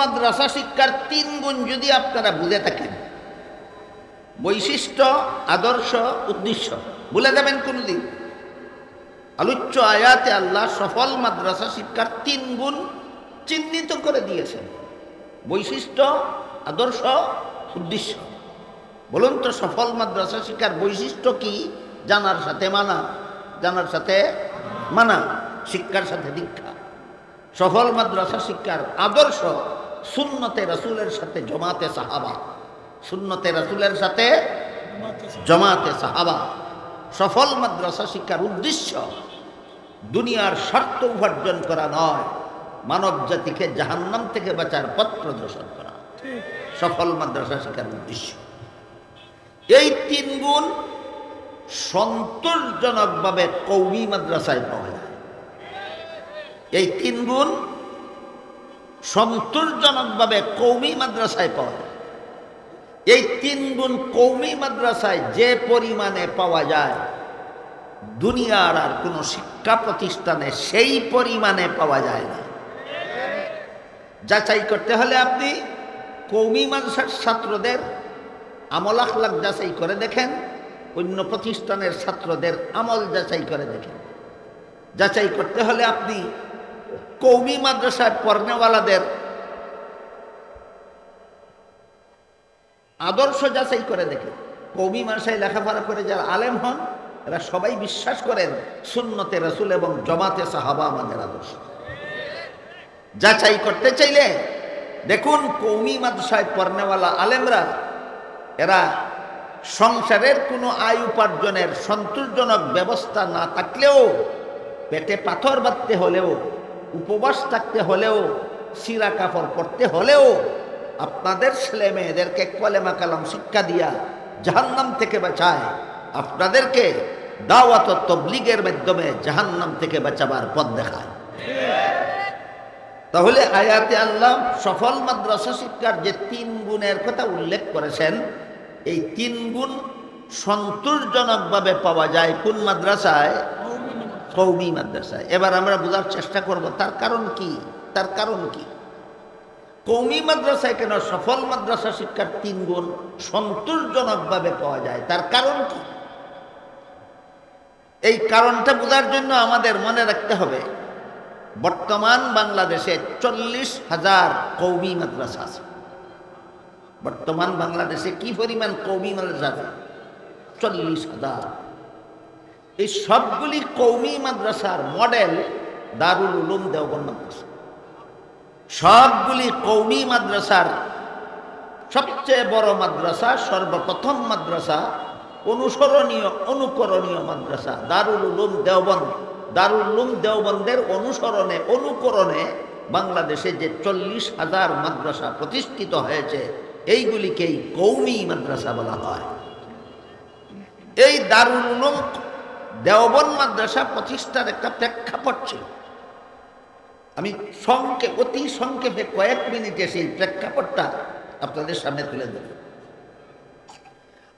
মাদ্রাসা শিক্ষার 3 গুণ যদি আপনারা বুঝে থাকেন, বৈশিষ্ট্য, আদর্শ, উদ্দেশ্য, ভুলে যাবেন কোনদিন। আলোচ্য আয়াতে আল্লাহ সফল মাদ্রাসা শিক্ষার 3 গুণ চিহ্নিত করে দিয়েছেন, বৈশিষ্ট্য, আদর্শ, উদ্দেশ্য। বলুন তো সফল মাদ্রাসা শিক্ষার বৈশিষ্ট্য কি? জানার সাথে মানা, জানার সাথে মানা, শিক্ষার সাথে দীক্ষা। সফল মাদ্রাসা শিক্ষার আদর্শ সুন্নতে রাসূলের সাথে জমাতে সাহাবা, সুন্নতে রাসূলের সাথে জমাতে সাহাবা। সফল মাদ্রাসা শিক্ষার উদ্দেশ্য দুনিয়ার স্বার্থ উপার্জন করা নয়, মানব জাতিকে জাহান্নাম থেকে বাঁচার পথ প্রদর্শন করা সফল মাদ্রাসা শিক্ষার উদ্দেশ্য। এই 3 গুণ সন্তোষজনকভাবে কওমি মাদ্রাসায় পাওয়া যায়। এই 3 গুণ সন্তোষজনকভাবে কওমি মাদ্রাসায় পাওয়া যায়। এই 3 গুণ কওমি মাদ্রাসায় যে পরিমাণে পাওয়া যায়, দুনিয়ার আর কোনো শিক্ষা প্রতিষ্ঠানে সেই পরিমাণে পাওয়া যায় না। যাচাই করতে হলে আপনি কওমি মাদ্রাসার ছাত্রদের আমল আখলাক যাচাই করে দেখেন, অন্য প্রতিষ্ঠানের ছাত্রদের আমল যাচাই করে দেখেন। যাচাই করতে হলে আপনি কওমি মাদ্রাসায় পড়নেওয়ালাদের আদর্শ যাচাই করে দেখেন। কওমি মাদ্রাসায় লেখাপড়া করে যারা আলেম হন, এরা সবাই বিশ্বাস করেন সুন্নতে রাসূল এবং জমাতে সাহাবা আমাদের আদর্শ। যাচাই করতে চাইলে দেখুন কওমি মাদ্রাসায় পড়নেওয়ালা আলেমরা, এরা সংসারের কোনো আয় উপার্জনের সন্তোষজনক ব্যবস্থা না থাকলেও, পেটে পাথর বাঁধতে হলেও, উপবাস থাকতে হলেও, সিরা কাপড় পরতে হলেও আপনাদের ছেলে মেয়েদেরকে কলেমা কালাম শিক্ষা দিয়া জাহান্নাম থেকে বাঁচায়, আপনাদেরকে দাওয়াত ও তাবলীগের মাধ্যমে জাহান্নাম থেকে বাঁচাবার পথ দেখায়। তাহলে আয়াতে আল্লাহ সফল মাদ্রাসা শিক্ষার যে 3 গুণের কথা উল্লেখ করেছেন, এই 3 গুণ সন্তোষজনকভাবে পাওয়া যায় কোন মাদ্রাসায়? কওমি মাদ্রাসায়। এবার আমরা বোঝার চেষ্টা করব তার কারণ কি, তার কারণ কি? কওমি মাদ্রাসায় কেন সফল মাদ্রাসা শিক্ষার 3 গুণ সন্তোষজনকভাবে পাওয়া যায়, তার কারণ কি? এই কারণটা বোঝার জন্য আমাদের মনে রাখতে হবে বর্তমান বাংলাদেশে 40,000 কওমি মাদ্রাসা আছে। বর্তমান বাংলাদেশে কি পরিমাণ কওমি মাদ্রাসা আছে? 40,000। এই সবগুলি কওমি মাদ্রাসার মডেল দারুল উলুম দেওবন্দ মাদ্রাসা। সবগুলি কওমি মাদ্রাসার সবচেয়ে বড় মাদ্রাসা, সর্বপ্রথম মাদ্রাসা, অনুসরণীয় অনুকরণীয় মাদ্রাসা দারুল উলুম দেওবন্দ। দারুল উলুম দেওবন্দের অনুসরণে অনুকরণে বাংলাদেশে যে 40,000 মাদ্রাসা প্রতিষ্ঠিত হয়েছে, এইগুলিকেই কওমি মাদ্রাসা বলা হয়। এই দারুল উলুম দেওবন্দ মাদ্রাসা প্রতিষ্ঠার একটা প্রেক্ষাপট ছিল। আমি অতি সংক্ষেপে কয়েক মিনিটে সেই প্রেক্ষাপটটা আপনাদের সামনে তুলে দেব।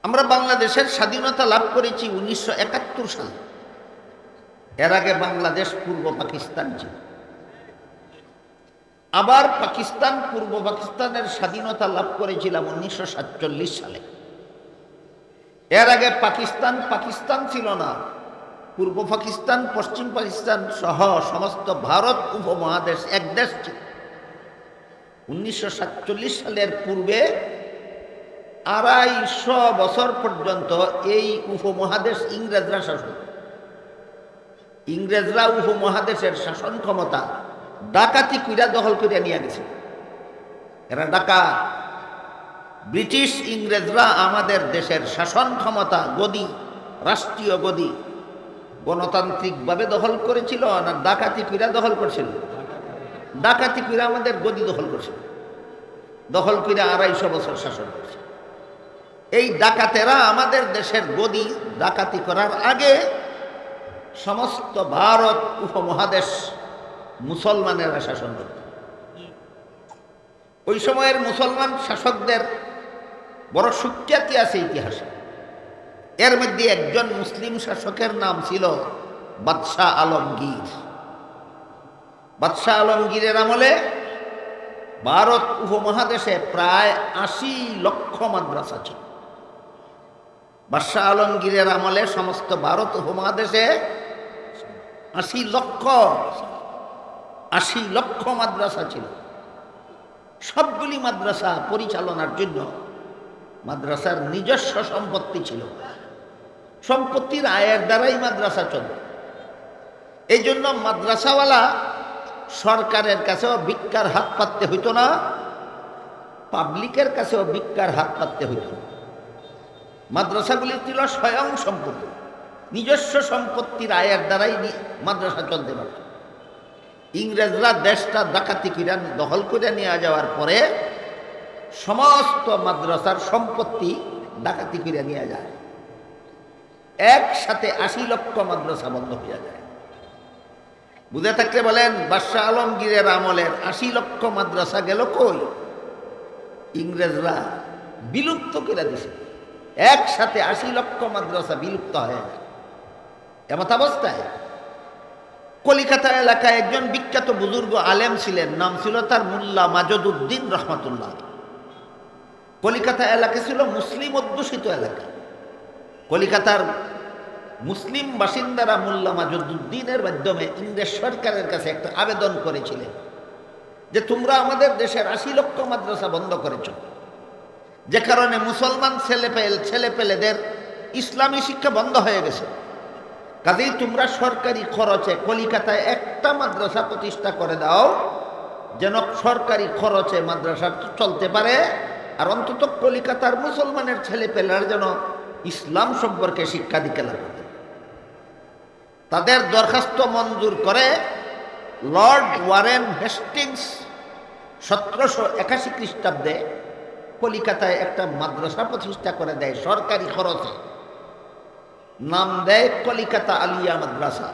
আমরা বাংলাদেশের স্বাধীনতা লাভ করেছি 1971 সালে। এর আগে বাংলাদেশ পূর্ব পাকিস্তান ছিল। আবার পাকিস্তান পূর্ব পাকিস্তানের স্বাধীনতা লাভ করেছিলাম 1947 সালে। এর আগে পাকিস্তান ছিল না। পূর্ব পাকিস্তান, পশ্চিম পাকিস্তান সহ সমস্ত ভারত উপমহাদেশ এক দেশ ছিল। 1947 সালের পূর্বে 250 বছর পর্যন্ত এই উপমহাদেশ ইংরেজরা শাসন। ইংরেজরা উপমহাদেশের শাসন ক্ষমতা ডাকাতি কইরা দখল করে নিয়ে গেছে। এরা ডাকাত। ব্রিটিশ ইংরেজরা আমাদের দেশের শাসন ক্ষমতা, গদি, রাষ্ট্রীয় গদি গণতান্ত্রিকভাবে দখল করেছিল না ডাকাতি কইরা দখল করছিল? ডাকাতি কইরা আমাদের গদি দখল করছিল। দখল কইরা 250 বছর শাসন করছে। এই ডাকাতেরা আমাদের দেশের গদি ডাকাতি করার আগে সমস্ত ভারত উপমহাদেশ মুসলমানেরা শাসন করত। ওই সময়ের মুসলমান শাসকদের বড় সুখ্যাতি আছে ইতিহাসে। এর মধ্যে একজন মুসলিম শাসকের নাম ছিল বাদশাহ আলমগীর। বাদশাহ আলমগীরের আমলে ভারত উপমহাদেশে প্রায় ৮০ লক্ষ মাদ্রাসা ছিল। বাদশাহ আলমগীরের আমলে সমস্ত ভারত উপমহাদেশে ৮০ লক্ষ মাদ্রাসা ছিল। সবগুলি মাদ্রাসা পরিচালনার জন্য মাদ্রাসার নিজস্ব সম্পত্তি ছিল। সম্পত্তির আয়ের দ্বারাই মাদ্রাসা চলত। এই জন্য মাদ্রাসাওয়ালা সরকারের কাছেও ভিক্ষার হাত পাততে হইতো না, পাবলিকের কাছেও ভিক্ষার হাত পাততে হইতো না। মাদ্রাসাগুলি ছিল স্বয়ং সম্পত্তি, নিজস্ব সম্পত্তির আয়ের দ্বারাই মাদ্রাসা চলতে পারত। ইংরেজরা দেশটা ডাকাতি করে দখল করে নিয়ে যাওয়ার পরে সমস্ত মাদ্রাসার সম্পত্তি ডাকাতি করে নিয়ে যায়। একসাথে ৮০ লক্ষ মাদ্রাসা বন্ধ হয়ে যায়। বুঝে থাকলে বলেন, বাদশাহ আলমগীরের আমলের ৮০ লক্ষ মাদ্রাসা গেল কই? ইংরেজরা বিলুপ্ত করে দিছে। একসাথে ৮০ লক্ষ মাদ্রাসা বিলুপ্ত হয়ে যায়। এমত অবস্থায় কলিকাতা এলাকায় একজন বিখ্যাত বুজুর্গ আলেম ছিলেন, নাম ছিল তার মোল্লা মাজেদুদ্দিন রহমাতুল্লাহ। কলিকাতা এলাকা ছিল মুসলিম অধ্যুষিত এলাকা। কলিকাতার মুসলিম বাসিন্দারা মোল্লা মাজেদুদ্দিনের মাধ্যমে ইংরেজ সরকারের কাছে একটা আবেদন করেছিলেন যে তোমরা আমাদের দেশের ৮০ লক্ষ মাদ্রাসা বন্ধ করেছ, যে কারণে মুসলমান ছেলেপেলেদের ইসলামী শিক্ষা বন্ধ হয়ে গেছে। কাজেই তোমরা সরকারি খরচে কলিকাতায় একটা মাদ্রাসা প্রতিষ্ঠা করে দাও, যেন সরকারি খরচে মাদ্রাসা চলতে পারে, আর অন্তত কলিকাতার মুসলমানের ছেলেপেলেরা যেন ইসলাম সম্পর্কে শিক্ষা দীক্ষা লাভ করে। তাদের দরখাস্ত মঞ্জুর করে লর্ড ওয়ারেন হেস্টিংস ১৭৮১ খ্রিস্টাব্দে কলিকাতায় একটা মাদ্রাসা প্রতিষ্ঠা করে দেয় সরকারি খরচে। নাম দেয় কলিকাতা আলিয়া মাদ্রাসা।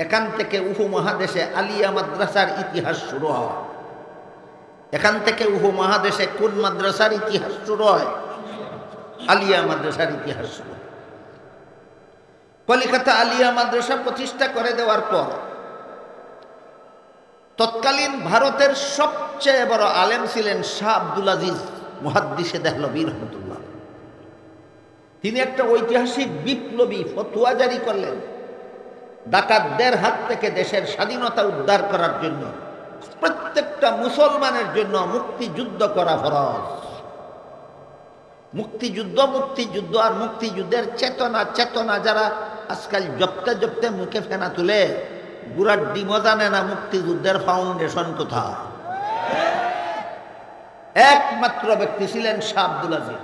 এখান থেকে উপমহাদেশে আলিয়া মাদ্রাসার ইতিহাস শুরু হয়। এখান থেকে উপমহাদেশে কোন মাদ্রাসার ইতিহাস শুরু হয়? আলিয়া মাদ্রাসার ইতিহাস শুরু। কলিকাতা আলিয়া মাদ্রাসা প্রতিষ্ঠা করে দেওয়ার পর তৎকালীন ভারতের সবচেয়ে বড় আলেম ছিলেন শাহ আব্দুল আজিজ মুহাদ্দিসে দেহলভী রহমতুল্লাহ। তিনি একটা ঐতিহাসিক বিপ্লবী ফতোয়া জারি করলেন, ডাকাতদের হাত থেকে দেশের স্বাধীনতা উদ্ধার করার জন্য প্রত্যেকটা মুসলমানের জন্য মুক্তিযুদ্ধ করা ফরজ। মুক্তিযুদ্ধ আর মুক্তিযুদ্ধের চেতনা যারা আজকাল জপতে মুখে ফেনা তুলে, গুড়ার ডিমও জানে না মুক্তিযুদ্ধের ফাউন্ডেশন কোথায়। একমাত্র ব্যক্তি ছিলেন শাহ আব্দুল আজিজ,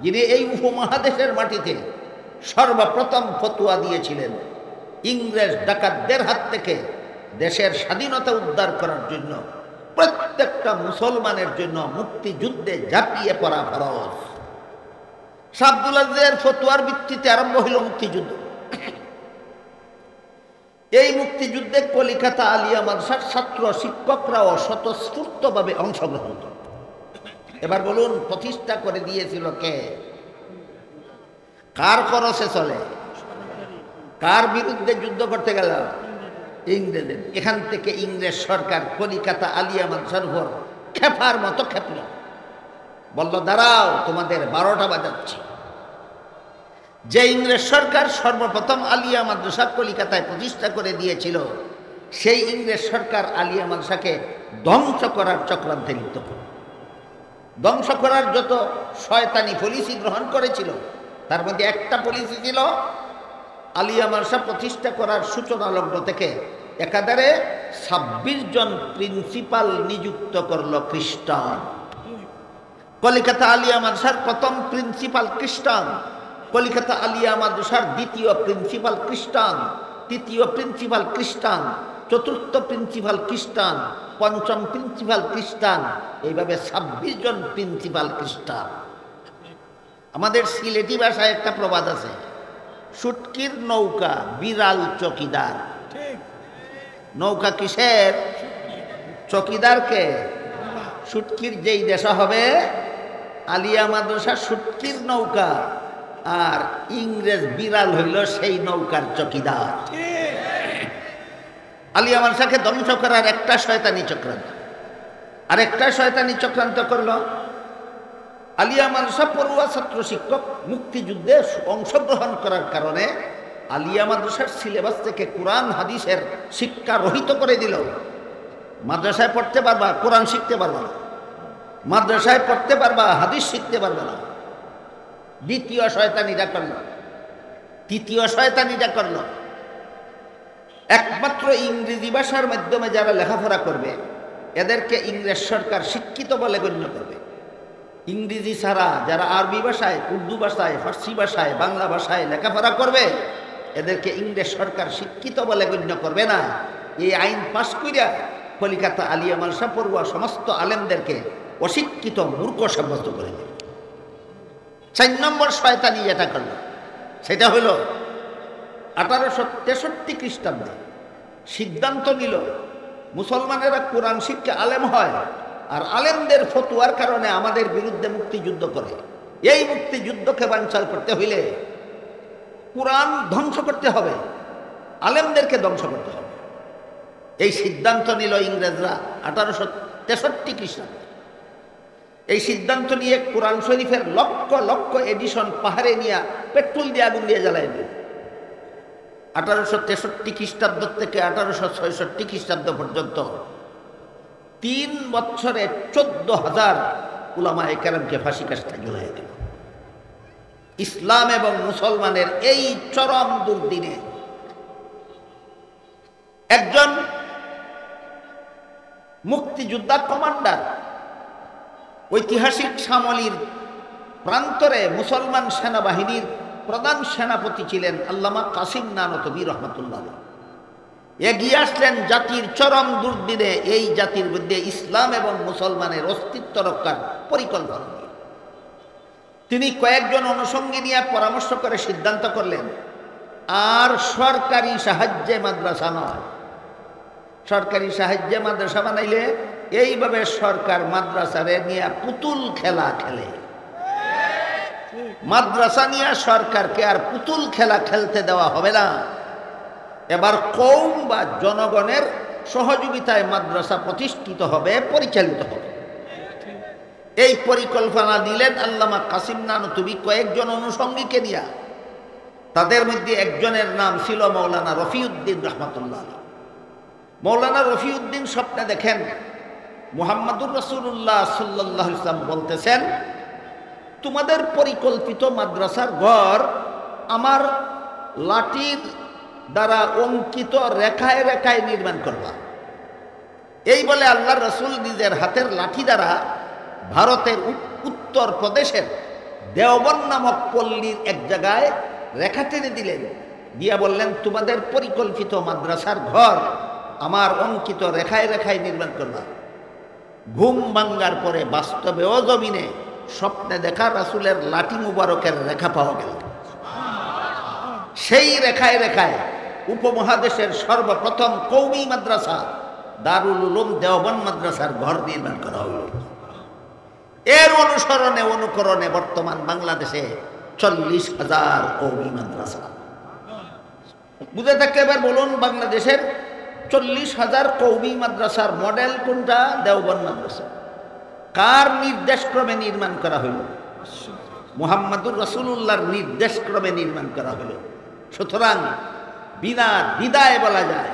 যিনি এই উপমহাদেশের মাটিতে সর্বপ্রথম ফতোয়া দিয়েছিলেন ইংরেজ ডাকাতদের হাত থেকে দেশের স্বাধীনতা উদ্ধার করার জন্য প্রত্যেকটা মুসলমানের জন্য মুক্তিযুদ্ধে ঝাঁপিয়ে পড়া ফরজ। শাহ আব্দুল আজিজের ফতোয়ার ভিত্তিতে আরম্ভ হইল মুক্তিযুদ্ধ। এই মুক্তিযুদ্ধে কলিকাতা আলিয়া মাদ্রাসার ছাত্র শিক্ষকরাও স্বতঃস্ফূর্তভাবে অংশগ্রহণ করে। এবার বলুন, প্রতিষ্ঠা করে দিয়েছিল কে? কার খরচে চলে? কার বিরুদ্ধে যুদ্ধ করতে গেল? ইংরেজের। এখান থেকে ইংরেজ সরকার কলিকাতা আলিয়া মাদ্রাসার উপর খেপার মতো খেপল, বলল দাঁড়াও, তোমাদের 12টা বাজাচ্ছি। যে ইংরেজ সরকার সর্বপ্রথম আলিয়া মাদ্রাসা কলিকাতায় প্রতিষ্ঠা করে দিয়েছিল, সেই ইংরেজ সরকার আলিয়া মাদ্রাসাকে ধ্বংস করার চক্রান্তে লিপ্ত করে। ধ্বংস করার যত শয়তানি পলিসি গ্রহণ করেছিল, তার মধ্যে একটা পলিসি ছিল আলিয়া মাদ্রাসা প্রতিষ্ঠা করার সূচনা লগ্ন থেকে একাধারে 26 জন প্রিন্সিপাল নিযুক্ত করল খ্রিস্টান। কলিকাতা আলিয়া মাদ্রাসার প্রথম প্রিন্সিপাল খ্রিস্টান, কলিকাতা আলিয়া মাদ্রাসার দ্বিতীয় প্রিন্সিপাল খ্রিস্টান, তৃতীয় প্রিন্সিপাল খ্রিস্টান, চতুর্থ প্রিন্সিপাল খ্রিস্টান, পঞ্চম প্রিন্সিপাল খ্রিস্টান, এইভাবে 26 জন প্রিন্সিপাল খ্রিস্টান। আমাদের সিলেটি ভাষায় একটা প্রবাদ আছে, শুটকির নৌকা বিড়াল চকিদার। নৌকা কিসের? চকিদারকে। শুটকির যেই দেশা হবে, আলিয়া মাদ্রাসা শুটকির নৌকা, আর ইংরেজ বিড়াল হইল সেই নৌকার চকিদার। আলিয়া মাদ্রাসাকে ধ্বংস করার একটা শয়তানি চক্রান্ত। আরেকটা শয়তানি চক্রান্ত করলো, আলিয়া মাদ্রাসা পড়ুয়া ছাত্র শিক্ষক মুক্তিযুদ্ধে অংশগ্রহণ করার কারণে আলিয়া মাদ্রাসার সিলেবাস থেকে কোরআন হাদিসের শিক্ষা রহিত করে দিল। মাদ্রাসায় পড়তে পারবা, কোরআন শিখতে পারবা না। মাদ্রাসায় পড়তে পারবা, হাদিস শিখতে পারবে না। দ্বিতীয় শয়তানিটা করল। তৃতীয় শয়তানিটা করল, একমাত্র ইংরেজি ভাষার মাধ্যমে যারা লেখাপড়া করবে এদেরকে ইংরেজ সরকার শিক্ষিত বলে গণ্য করবে। ইংরেজি ছাড়া যারা আরবি ভাষায়, উর্দু ভাষায়, ফার্সি ভাষায়, বাংলা ভাষায় লেখাপড়া করবে এদেরকে ইংরেজ সরকার শিক্ষিত বলে গণ্য করবে না। এই আইন পাশ করিয়া কলিকাতা আলিয়া মাদ্রাসা পড়ুয়া সমস্ত আলেমদেরকে অশিক্ষিত মূর্খ সাব্যস্ত করে দেবে। 4 নম্বর শয়তানি যেটা করল সেটা হল 1863 খ্রিস্টাব্দে সিদ্ধান্ত নিল মুসলমানেরা কোরআন শিক্ষা আলেম হয়, আর আলেমদের ফতুয়ার কারণে আমাদের বিরুদ্ধে মুক্তিযুদ্ধ করে। এই মুক্তিযুদ্ধকে বানচাল করতে হইলে কোরআন ধ্বংস করতে হবে, আলেমদেরকে ধ্বংস করতে হবে। এই সিদ্ধান্ত নিল ইংরেজরা 1863 খ্রিস্টাব্দে। এই সিদ্ধান্ত নিয়ে কোরআন শরীফের লক্ষ লক্ষ এডিশন পাহাড়ে নিয়ে পেট্রোল দিয়ে আগুন দিয়ে জ্বালাই দিল। 1863 খ্রিস্টাব্দ থেকে 1866 খ্রিস্টাব্দ পর্যন্ত 3 বছরে 14,000 উলামায়ে কেরামকে ফাঁসি কাষ্ঠে ঝুলাই দিল। ইসলাম এবং মুসলমানের এই চরম দুর্দিনে একজন মুক্তিযোদ্ধা কমান্ডার, ঐতিহাসিক শামলীর প্রান্তরে মুসলমান সেনাবাহিনীর প্রধান সেনাপতি ছিলেন আল্লামা কাসিম নানতবী রহমতুল্লাহ, এগিয়ে আসলেন জাতির চরম দুর্দিনে এই জাতির মধ্যে ইসলাম এবং মুসলমানের অস্তিত্ব রক্ষার পরিকল্পনা নিয়ে। তিনি কয়েকজন অনুষঙ্গী নিয়ে পরামর্শ করে সিদ্ধান্ত করলেন আর সরকারি সাহায্যে মাদ্রাসা নয়। সরকারি সাহায্যে মাদ্রাসা বানাইলে এইভাবে সরকার মাদ্রাসারে নিয়ে পুতুল খেলা খেলে। মাদ্রাসা নিয়ে সরকারকে আর পুতুল খেলা খেলতে দেওয়া হবে না। এবার কওম বা জনগণের সহযোগিতায় মাদ্রাসা প্রতিষ্ঠিত হবে, পরিচালিত হবে। এই পরিকল্পনা দিলেন আল্লামা কাসিম নানতবী কয়েকজন অনুষঙ্গীকে নিয়ে। তাদের মধ্যে একজনের নাম ছিল মৌলানা রফিউদ্দিন রহমতুল্লাহ। মৌলানা রফিউদ্দিন স্বপ্নে দেখেন মুহাম্মদুর রাসূলুল্লাহ সাল্লাল্লাহু আলাইহি ওয়াসাল্লাম বলতেছেন, তোমাদের পরিকল্পিত মাদ্রাসার ঘর আমার লাঠির দ্বারা অঙ্কিত রেখায় রেখায় নির্মাণ করবা। এই বলে আল্লাহ রসুল নিজের হাতের লাঠি দ্বারা ভারতের উত্তর প্রদেশের দেওবন্দ নামক পল্লীর এক জায়গায় রেখা টেনে দিলেন, দিয়া বললেন, তোমাদের পরিকল্পিত মাদ্রাসার ঘর আমার অঙ্কিত রেখায় রেখায় নির্মাণ করবা। ঘুম ভাঙ্গার পরে বাস্তবেও জমিনে স্বপ্নে দেখা রাসূলের লাঠি মুবারকের রেখা পাওয়া গেল। সেই রেখায় রেখায় উপমহাদেশের সর্বপ্রথম কওমি মাদ্রাসা দারুল উলুম দেওবন্দ মাদ্রাসার ঘর নির্মাণ করা হল। এর অনুসরণে অনুকরণে বর্তমান বাংলাদেশে 40,000 কওমি মাদ্রাসা। বুঝে থাকলে এবার বলুন, বাংলাদেশের 40,000 কওমি মাদ্রাসার মডেল কোনটা? দেওবন্দ মাদ্রাসা। কার নির্দেশক্রমে নির্মাণ করা হইল? মুহাম্মদুর রাসূলুল্লাহর নির্দেশক্রমে নির্মাণ করা হলো। সুতরাং বিনা দ্বিধায় বলা যায়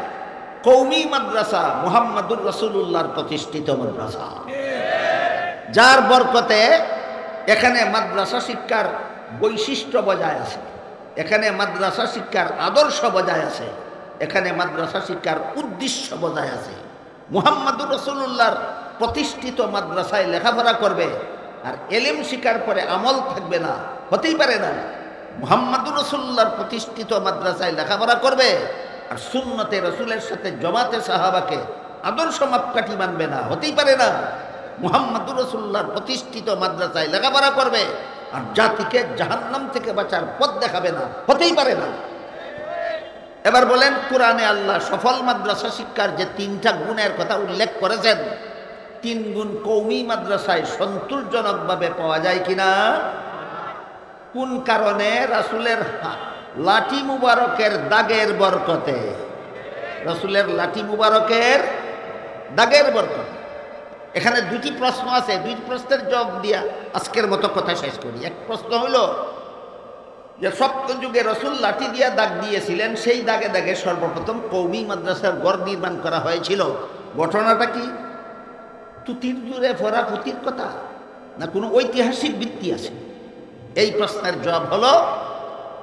কওমি মাদ্রাসা মুহাম্মদুর রাসূলুল্লাহর প্রতিষ্ঠিত মাদ্রাসা, যার বরকতে এখানে মাদ্রাসা শিক্ষার বৈশিষ্ট্য বজায় আছে, এখানে মাদ্রাসা শিক্ষার আদর্শ বজায় আছে, এখানে মাদ্রাসা শিক্ষার উদ্দেশ্য বজায় আছে। মুহাম্মদুর রাসূলুল্লাহর প্রতিষ্ঠিত মাদ্রাসায় লেখাপড়া করবে আর এলেম শিকার পরে আমল থাকবে না, হতেই পারে না। মুহাম্মদুর রাসূলুল্লাহর প্রতিষ্ঠিত মাদ্রাসায় লেখাপড়া করবে আর সুন্নতে রাসূলের সাথে জমাতে সাহাবাকে আদর্শ মাপকাঠি মানবে না, হতেই পারে না। মুহাম্মদুর রাসূলুল্লাহর প্রতিষ্ঠিত মাদ্রাসায় লেখাপড়া করবে আর জাতিকে জাহান্নাম থেকে বাঁচার পথ দেখাবে না, হতেই পারে না। এবার বলেন, কোরআনে আল্লাহ সফল মাদ্রাসা শিক্ষার যে 3টা গুণের কথা উল্লেখ করেছেন, 3 গুণ কওমি মাদ্রাসায় সন্তোষজনকভাবে পাওয়া যায় কিনা? কোন কারণে? রাসূলের লাঠি মুবারকের দাগের বরকতে, রাসূলের লাঠি মুবারকের দাগের বরকতে। এখানে দুটি প্রশ্ন আছে, দুইটি প্রশ্নের জবাব দিয়া আজকের মতো কথা শেষ করি। এক প্রশ্ন হলো যে সপ্তম যুগে রসুল লাঠি দিয়া দাগ দিয়েছিলেন, সেই দাগে দাগে সর্বপ্রথম কওমি মাদ্রাসার গড় নির্মাণ করা হয়েছিল। ঘটনাটা কি তুতির জুড়ে ভরা পুঁতির কথা না কোনো ঐতিহাসিক ভিত্তি আছে? এই প্রশ্নের জবাব হলো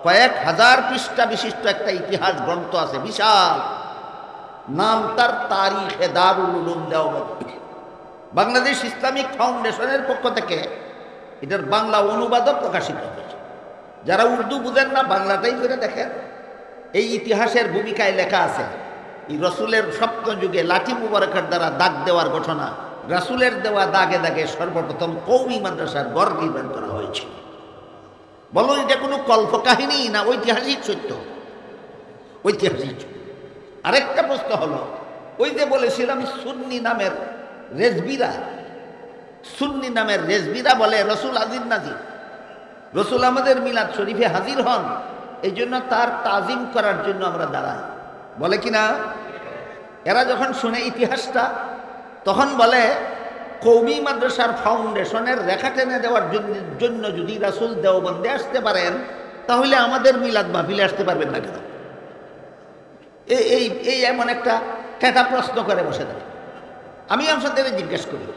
কয়েক হাজার পৃষ্ঠা বিশিষ্ট একটা ইতিহাস গ্রন্থ আছে, বিশাল, নাম তার তারিখে দারুল উলুম দেওবন্দ। বাংলাদেশ ইসলামিক ফাউন্ডেশনের পক্ষ থেকে এটার বাংলা অনুবাদও প্রকাশিত হয়েছে। যারা উর্দু বুঝেন না, বাংলাটাই করে দেখেন। এই ইতিহাসের ভূমিকায় লেখা আছে এই রসুলের সপ্তম যুগে লাঠি মুবারকের দ্বারা দাগ দেওয়ার ঘটনা, রাসূলের দেওয়া দাগে দাগে সর্বপ্রথম কওমি মাদ্রাসার গড় নির্মাণ করা হয়েছিল। বলো এটা কোনো কল্পকাহিনী না ঐতিহাসিক সত্য? ঐতিহাসিক। আরেকটা প্রশ্ন হলো, ওই যে বলেছিলাম সুন্নি নামের রেজবিরা বলে রসুল হাজির নাজির, রসুল আমাদের মিলাদ শরীফে হাজির হন, এই জন্য তার তাজিম করার জন্য আমরা দাঁড়াই, বলে কিনা? এরা যখন শুনে ইতিহাসটা তখন বলে কওমি মাদ্রাসার ফাউন্ডেশনের রেখা টেনে দেওয়ার জন্য যদি রাসূল দেওবন্দে আসতে পারেন, তাহলে আমাদের মিলাদ মাহফিলে আসতে পারবেন না কেন? এই এমন একটা ক্যাটা প্রশ্ন করে বসে থাকে। আমি আপনাদের জিজ্ঞেস করি,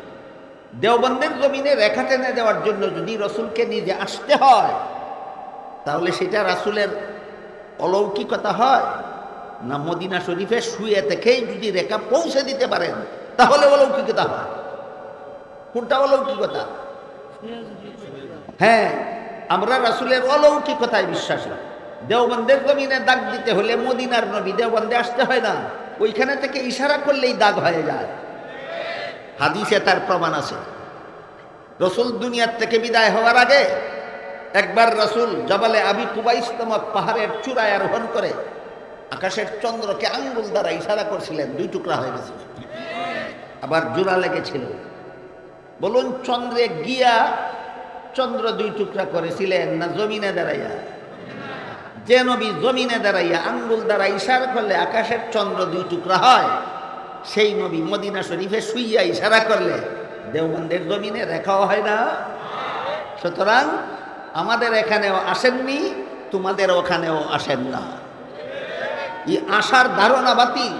দেওবন্দের জমিনে রেখা টেনে দেওয়ার জন্য যদি রসুলকে নিজে আসতে হয়, তাহলে সেটা রাসূলের অলৌকিকতা হয় না মদিনা শরীফে শুয়ে থেকেই যদি রেখা পৌঁছে দিতে পারেন তাহলে অলৌকিকতা হয়? কোনটা অলৌকিকতা? হ্যাঁ, আমরা রাসূলের অলৌকিকতায় বিশ্বাসী। দেওবন্দের জমিনে দাগ দিতে হলে মদিনার নবী দেওবন্দে আসতে হয় না, ওইখানে থেকে ইশারা করলেই দাগ হয়ে যায়। হাদিসে তার প্রমাণ আছে। রসুল দুনিয়ার থেকে বিদায় হওয়ার আগে একবার রসুল জবালে আবি কুবাইস নামক পাহাড়ের চূড়ায় আরোহণ করে আকাশের চন্দ্রকে আঙ্গুল দ্বারা ইশারা করছিলেন, দুই টুকরা হয়ে গেছে, আবার জোড়া লেগেছিল। বলুন, চন্দ্রে গিয়া চন্দ্র দুই টুকরা করেছিলেন না জমিনে দাঁড়াইয়া? যে নবী জমিনে দাঁড়াইয়া আঙ্গুল দ্বারা ইশারা করলে আকাশের চন্দ্র দুই টুকরা হয়, সেই নবী মদিনা শরীফে শুইয়া ইশারা করলে দেওবন্দের জমিনে রেখাও হয় না। সুতরাং আমাদের এখানেও আসেননি, তোমাদের ওখানেও আসেন না। এই আশার ধারণা বাতিল,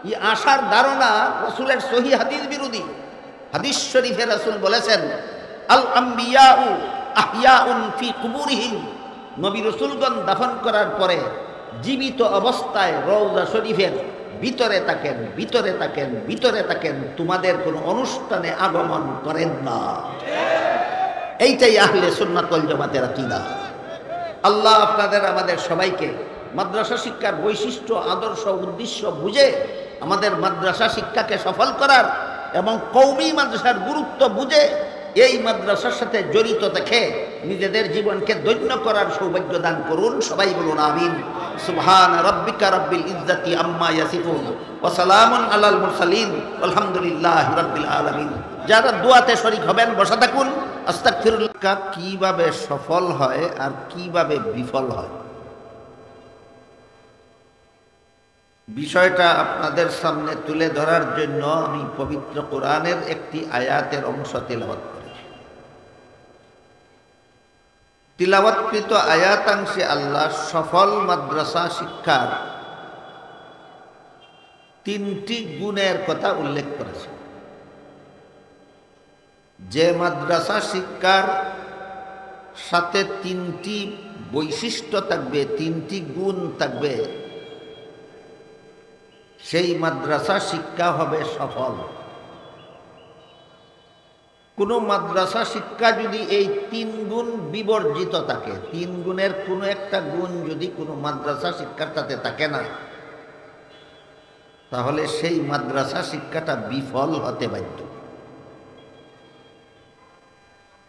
এই আশার ধারণা রাসূলের সহিহ হাদিস বিরোধী। হাদিস শরীফে রাসূল বলেছেন, আল আম্বিয়াউ আহইয়াউন ফি কুবুরিহিম, নবী রাসূলগণ দাফন করার পরে জীবিত অবস্থায় রওজা শরীফের ভিতরে থাকেন, তোমাদের কোনো অনুষ্ঠানে আগমন করেন না। এইটাই আহলে সুন্নাত ওয়াল জামাতের আকীদা। আল্লাহ আপনাদের আমাদের সবাইকে মাদ্রাসা শিক্ষার বৈশিষ্ট্য, আদর্শ, উদ্দেশ্য বুঝে আমাদের মাদ্রাসা শিক্ষাকে সফল করার এবং কওমি মাদ্রাসার গুরুত্ব বুঝে এই মাদ্রাসার সাথে জড়িত থেকে নিজেদের জীবনকে ধন্য করার সৌভাগ্য দান করুন। সবাই বলুন আমিন। সুবহান রাব্বিকা রাব্বিল ইজ্জাতি আম্মা ইয়াসিফুন ওয়া সালামুন আলাল মুরসালিন আলহামদুলিল্লাহি রাব্বিল আলামিন। যারা দোয়াতে শরীক হবেন বসা থাকুন। আস্তাগফিরুল্লাহ। কিভাবে সফল হয় আর কিভাবে বিফল হয়, বিষয়টা আপনাদের সামনে তুলে ধরার জন্য আমি পবিত্র কোরআনের একটি আয়াতের অংশ তিলাওয়াত করেছি। তিলাওয়াতকৃত আয়াতাংশে আল্লাহ সফল মাদ্রাসা শিক্ষার তিনটি গুণের কথা উল্লেখ করেছে। যে মাদ্রাসা শিক্ষার সাথে তিনটি বৈশিষ্ট্য থাকবে, তিনটি গুণ থাকবে, সেই মাদ্রাসা শিক্ষা হবে সফল। কোনো মাদ্রাসা শিক্ষা যদি এই তিন গুণ বিবর্জিত থাকে, তিন গুণের কোনো একটা গুণ যদি কোনো মাদ্রাসা শিক্ষার সাথে থাকে না, তাহলে সেই মাদ্রাসা শিক্ষাটা বিফল হতে বাধ্য।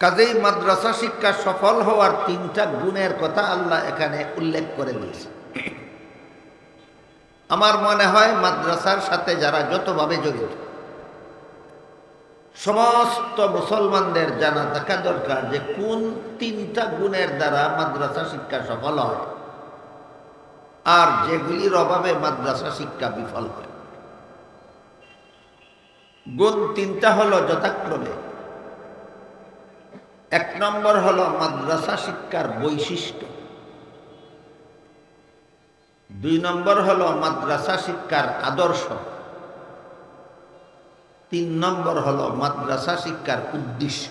কাজেই মাদ্রাসা শিক্ষা সফল হওয়ার তিনটা গুণের কথা আল্লাহ এখানে উল্লেখ করে দিয়েছে। আমার মনে হয় মাদ্রাসার সাথে যারা যতভাবে জড়িত সমস্ত মুসলমানদের জানা থাকা দরকার যে কোন তিনটা গুণের দ্বারা মাদ্রাসা শিক্ষা সফল হয় আর যেগুলির অভাবে মাদ্রাসা শিক্ষা বিফল হয়। গুণ তিনটা হলো যথাক্রমে, এক নম্বর হলো মাদ্রাসা শিক্ষার বৈশিষ্ট্য, দুই নম্বর হলো মাদ্রাসা শিক্ষার আদর্শ, তিন নম্বর হলো মাদ্রাসা শিক্ষার উদ্দেশ্য।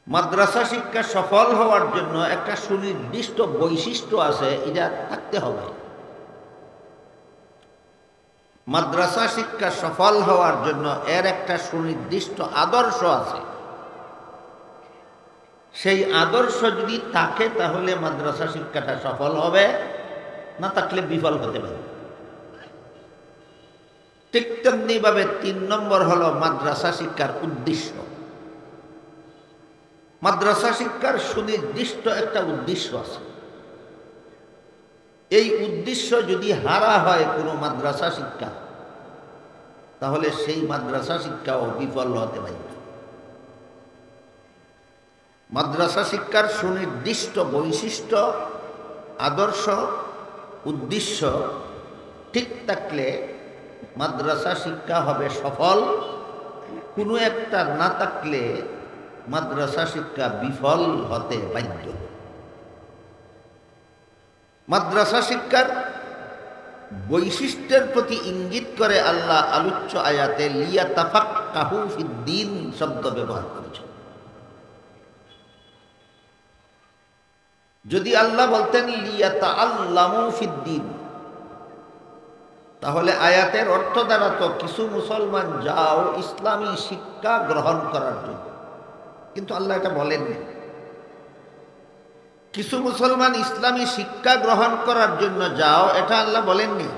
মাদ্রাসা শিক্ষা সফল হওয়ার জন্য একটা সুনির্দিষ্ট বৈশিষ্ট্য আছে, এটা থাকতে হবে। মাদ্রাসা শিক্ষা সফল হওয়ার জন্য এর একটা সুনির্দিষ্ট আদর্শ আছে। সেই আদর্শ যদি থাকে তাহলে মাদ্রাসা শিক্ষাটা সফল হবে, না থাকলে বিফল হতে পারে। ঠিক তেমনি ভাবে তিন নম্বর হলো মাদ্রাসা শিক্ষার উদ্দেশ্য। মাদ্রাসা শিক্ষার সুনির্দিষ্ট একটা উদ্দেশ্য আছে। এই উদ্দেশ্য যদি হারা হয় কোনো মাদ্রাসা শিক্ষা, তাহলে সেই মাদ্রাসা শিক্ষাও বিফল হতে পারে। মাদ্রাসা শিক্ষার সুনির্দিষ্ট বৈশিষ্ট্য, আদর্শ, উদ্দেশ্য ঠিক থাকলে মাদ্রাসা শিক্ষা হবে সফল। কোনো একটা না থাকলে মাদ্রাসা শিক্ষা বিফল হতে বাধ্য। মাদ্রাসা শিক্ষার বৈশিষ্ট্যের প্রতি ইঙ্গিত করে আল্লাহ আলোচ্য আয়াতে লিয়াতাফাক্কাহু ফিদ্দীন শব্দ ব্যবহার করেছেন। যদি আল্লাহ বলতেন লিয়াতাআল্লামু ফিদ্দীন, তাহলে আয়াতের অর্থ দ্বারা তো কিছু মুসলমান যাও ইসলামী শিক্ষা গ্রহণ করার জন্য, কিন্তু আল্লাহ এটা বলেননি। কিছু মুসলমান ইসলামী শিক্ষা গ্রহণ করার জন্য যাও, এটা আল্লাহ বলেননি।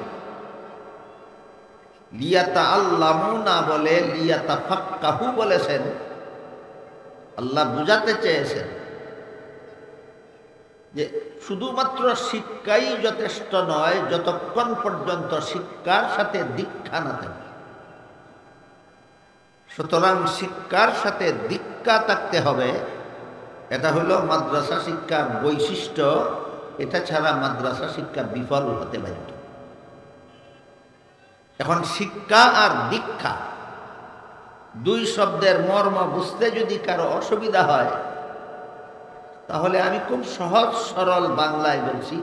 লিয়াতাআল্লামু না বলে লিয়াতাফাক্কাহু বলেছেন। আল্লাহ বুঝাতে চেয়েছেন যে শুধুমাত্র শিক্ষাই যথেষ্ট নয়, যতক্ষণ পর্যন্ত শিক্ষার সাথে দীক্ষা না থাকে। সুতরাং শিক্ষার সাথে দীক্ষা থাকতে হবে। এটা হলো মাদ্রাসা শিক্ষার বৈশিষ্ট্য। এটা ছাড়া মাদ্রাসা শিক্ষা বিফল হতে বাধ্য। এখন শিক্ষা আর দীক্ষা দুই শব্দের মর্ম বুঝতে যদি কারো অসুবিধা হয়, তাহলে আমি খুব সহজ সরল বাংলায় বলছি,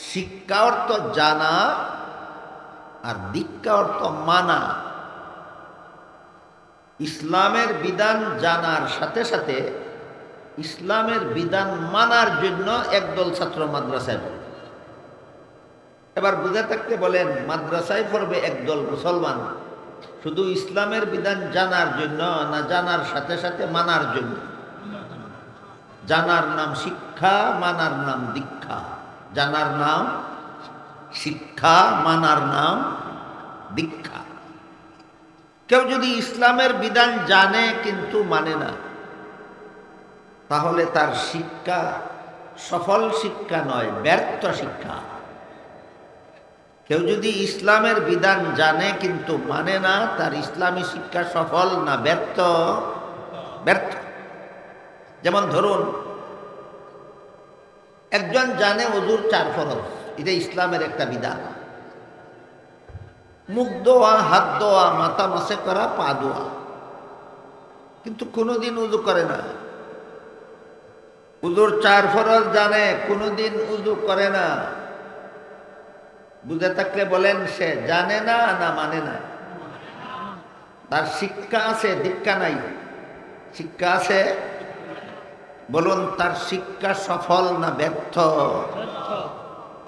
শিক্ষা অর্থ জানা আর দীক্ষা অর্থ মানা। ইসলামের বিধান জানার সাথে সাথে ইসলামের বিধান মানার জন্য একদল ছাত্র মাদ্রাসায় পড়বে। এবার বুঝে থাকতে বলেন, মাদ্রাসায় পড়বে একদল মুসলমান শুধু ইসলামের বিধান জানার জন্য, না জানার সাথে সাথে মানার জন্য? জানার নাম শিক্ষা, মানার নাম দীক্ষা। জানার নাম শিক্ষা, মানার নাম দীক্ষা। কেউ যদি ইসলামের বিধান জানে কিন্তু মানে না, তাহলে তার শিক্ষা সফল শিক্ষা নয়, ব্যর্থ শিক্ষা। কেউ যদি ইসলামের বিধান জানে কিন্তু মানে না, তার ইসলামী শিক্ষা সফল না ব্যর্থ? ব্যর্থ। যেমন ধরুন, একজন জানে ওযুর 4 ফরজ, এটা ইসলামের একটা বিধান। মুখ ধোয়া, হাত ধোয়া, মাথা মাসে করা, পা ধোয়া, কিন্তু কোনোদিন উযু করে না। ওযুর 4 ফরজ জানে, কোনোদিন উযু করে না। বুঝে থাকলে বলেন, সে জানে না না মানে না? তার শিক্ষা আছে, দীক্ষা নাই। শিক্ষা আছে, বলুন তার শিক্ষা সফল না ব্যর্থ?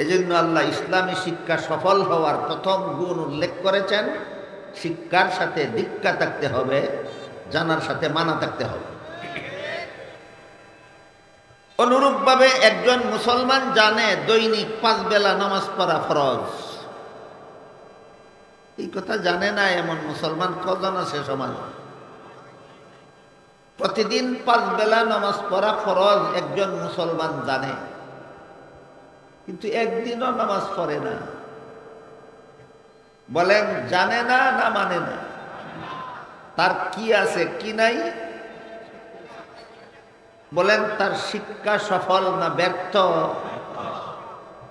এজন্য আল্লাহ ইসলামী শিক্ষা সফল হওয়ার প্রথম গুণ উল্লেখ করেছেন, শিক্ষার সাথে দীক্ষা থাকতে হবে, জানার সাথে মানা থাকতে হবে। অনুরূপভাবে একজন মুসলমান জানে দৈনিক 5 বেলা নামাজ পড়া ফরজ। এই কথা জানে না এমন মুসলমান কজন আছে সমাজে? প্রতিদিন 5 বেলা নামাজ পড়া ফরজ একজন মুসলমান জানে, কিন্তু একদিনও নামাজ পড়ে না। বলেন জানে না না মানে না? তার কি আছে কি নাই? বলেন তার শিক্ষা সফল না ব্যর্থ?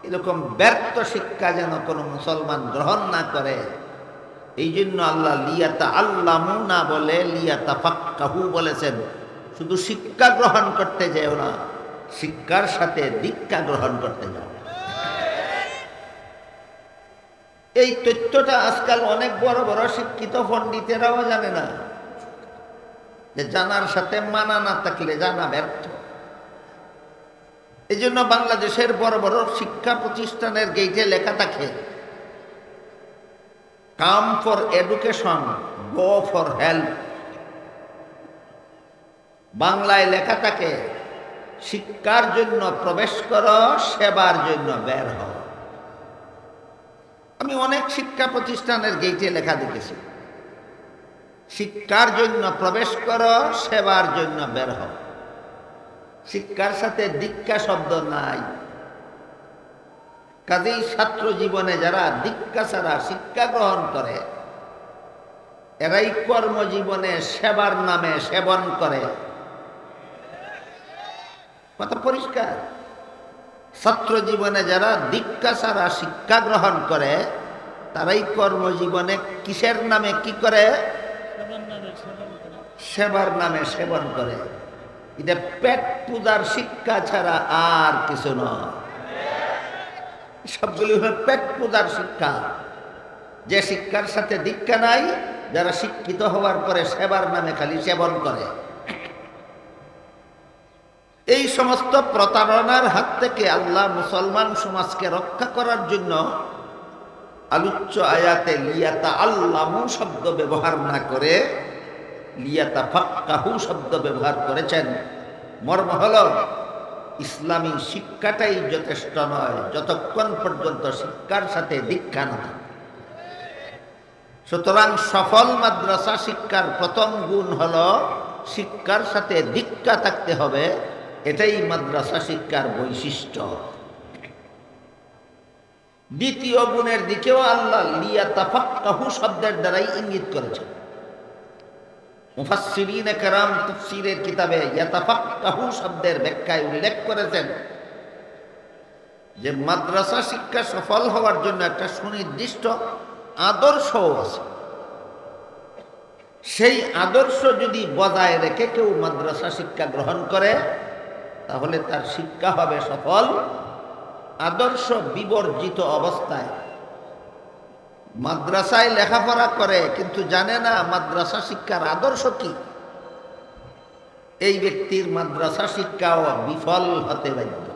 এরকম ব্যর্থ শিক্ষা যেন কোনো মুসলমান গ্রহণ না করে, এই জন্য আল্লাহ লিয়াতা আল্লামু না বলে লিয়াতা ফাক্কাহু বলেছেন। শুধু শিক্ষা গ্রহণ করতে যেও না, শিক্ষার সাথে দীক্ষা গ্রহণ করতে যাও। এই তথ্যটা আজকাল অনেক বড় বড় শিক্ষিত পণ্ডিতেরাও জানে না, যে জানার সাথে মানা না থাকলে জানা ব্যর্থ। এই জন্য বাংলাদেশের বড় বড় শিক্ষা প্রতিষ্ঠানের গেইটে লেখা থাকে, come for education, go for help. বাংলায় লেখা থাকে, শিক্ষার জন্য প্রবেশ করো, সেবার জন্য বের হও। আমি অনেক শিক্ষা প্রতিষ্ঠানের গেইটে লেখা দেখেছি, শিক্ষার জন্য প্রবেশ করো, সেবার জন্য বের হও। শিক্ষার সাথে দীক্ষা শব্দ নাই। কাজেই ছাত্র জীবনে যারা দীক্ষা ছাড়া শিক্ষা গ্রহণ করে, এরাই কর্মজীবনে সেবার নামে সেবন করে। কথা পরিষ্কার। ছাত্র জীবনে যারা দীক্ষা ছাড়া শিক্ষা গ্রহণ করে, তারাই কর্মজীবনে কিসের নামে কি করে? সেবার নামে সেবন করে। এটা পেট পূজার শিক্ষা ছাড়া আর কিছু নয়। সবগুলি হলো পেট পূজার শিক্ষা। যে শিক্ষার সাথে দীক্ষা নাই, যারা শিক্ষিত হওয়ার পরে সেবার নামে খালি সেবন করে। এই সমস্ত প্রতারণার হাত থেকে আল্লাহ মুসলমান সমাজকে রক্ষা করার জন্য আলোচ্য আয়াতে লিয়াতা আল্লামু শব্দ ব্যবহার না করে লিয়াতা ফাক্কাহু শব্দ ব্যবহার করেছেন। মর্ম হল, ইসলামী শিক্ষাটাই যথেষ্ট নয় যতক্ষণ পর্যন্ত শিক্ষার সাথে দীক্ষা না থাকে। সুতরাং সফল মাদ্রাসা শিক্ষার প্রথম গুণ হল শিক্ষার সাথে দীক্ষা থাকতে হবে। এটাই মাদ্রাসা শিক্ষার বৈশিষ্ট্য। দ্বিতীয় গুণের দিকেও আল্লাহ লিয়াতাফাক্কাহু শব্দের দ্বারাই ইঙ্গিত করেছেন। মুফাসসিরিনে কেরাম তাফসীরের কিতাবে ইয়াতাফাক্কাহু শব্দের ব্যাখ্যায় উল্লেখ করেছেন যে মাদ্রাসা শিক্ষা সফল হওয়ার জন্য একটা সুনির্দিষ্ট আদর্শ আছে। সেই আদর্শ যদি বজায় রেখে কেউ মাদ্রাসা শিক্ষা গ্রহণ করে, তাহলে তার শিক্ষা হবে সফল। আদর্শ বিবর্জিত অবস্থায় মাদ্রাসায় লেখাপড়া করে কিন্তু জানে না মাদ্রাসা শিক্ষার আদর্শ কি, এই ব্যক্তির মাদ্রাসা শিক্ষাও বিফল হতে বাধ্য।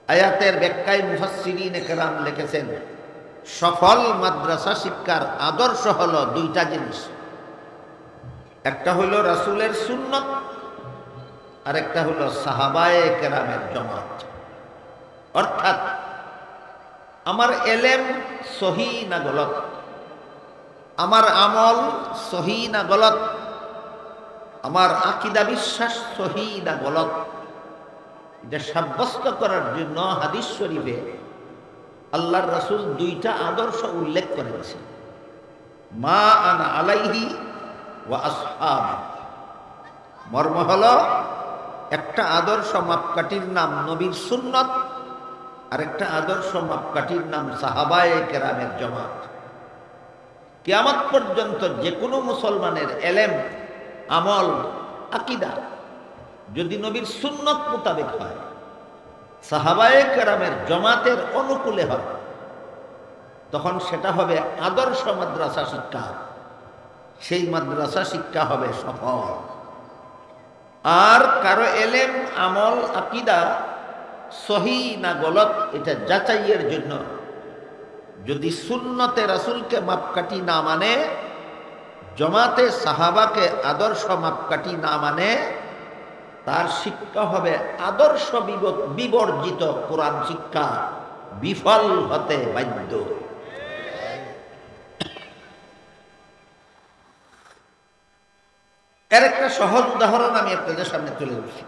আয়াতের ব্যাখ্যায় মুফাসসিরিনে কেরাম লিখেছেন, সফল মাদ্রাসা শিক্ষার আদর্শ হলো দুইটা জিনিস। একটা হলো রাসূলের সুন্নত, আর একটা হলো সাহাবায়ে কেরামের জামাত। অর্থাৎ আমার এলেম সহি না গলত, আমার আমল সহি না গলত, আমার আকীদা বিশ্বাস সহি না গলত, এটা সাব্যস্ত করার জন্য হাদিস শরীফে আল্লাহর রাসূল দুইটা আদর্শ উল্লেখ করেছেন, মা আনা আলাইহি ওয়া আসহাবি। মর্ম হলো, একটা আদর্শ মাপকাঠির নাম নবীর সুন্নত, আর একটা আদর্শ মাপকাঠির নাম সাহাবায়ে কেরামের জামাত। কিয়ামত পর্যন্ত যে কোনো মুসলমানের এলেম, আমল, আকীদা যদি নবীর সুন্নত মোতাবেক হয়, সাহাবায়ে কেরামের জামাতের অনুকূলে হয়, তখন সেটা হবে আদর্শ মাদ্রাসা শিক্ষা। সেই মাদ্রাসা শিক্ষা হবে সফল। আর কারো এলেম, আমল, আকীদা সহি না গলত এটা যাচাইয়ের জন্য যদি সুন্নতে রাসূলকে মাপকাঠি না মানে, জামাতে সাহাবাকে আদর্শ মাপকাঠি না মানে, তার শিক্ষা হবে আদর্শ বিবর্জিত কোরআন শিক্ষা, বিফল হতে বাধ্য। এর একটা সহজ উদাহরণ আমি আপনাদের সামনে তুলে ধরছি।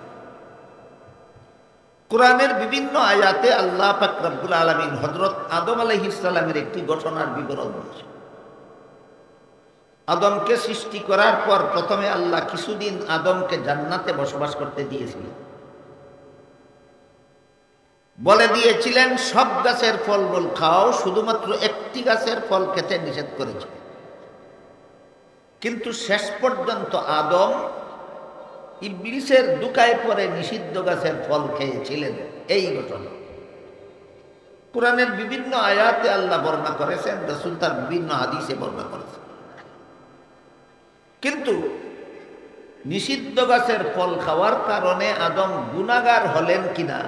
কোরআনের বিভিন্ন আয়াতে আল্লাহ পাক রব্বুল আলামিন হযরত আদম আলাইহিস সালামের একটি ঘটনার বিবরণ দিয়েছেন। আদমকে সৃষ্টি করার পর প্রথমে আল্লাহ কিছুদিন আদমকে জান্নাতে বসবাস করতে দিয়েছিলেন। বলে দিয়েছিলেন, সব গাছের ফলমূল খাও, শুধুমাত্র একটি প্রতিটি গাছের ফল খেতে নিষেধ করেছে, কিন্তু শেষ পর্যন্ত আদম ইবলিসের দুকায় পরে নিষিদ্ধ গাছের ফল খেয়েছিলেন। এই ঘটনা কোরআনের বিভিন্ন আয়াতে আল্লাহ বর্ণনা করেছেন, রাসূল তার বিভিন্ন হাদিসে বর্ণনা করেছেন। কিন্তু নিষিদ্ধ গাছের ফল খাওয়ার কারণে আদম গুনাহগার হলেন কিনা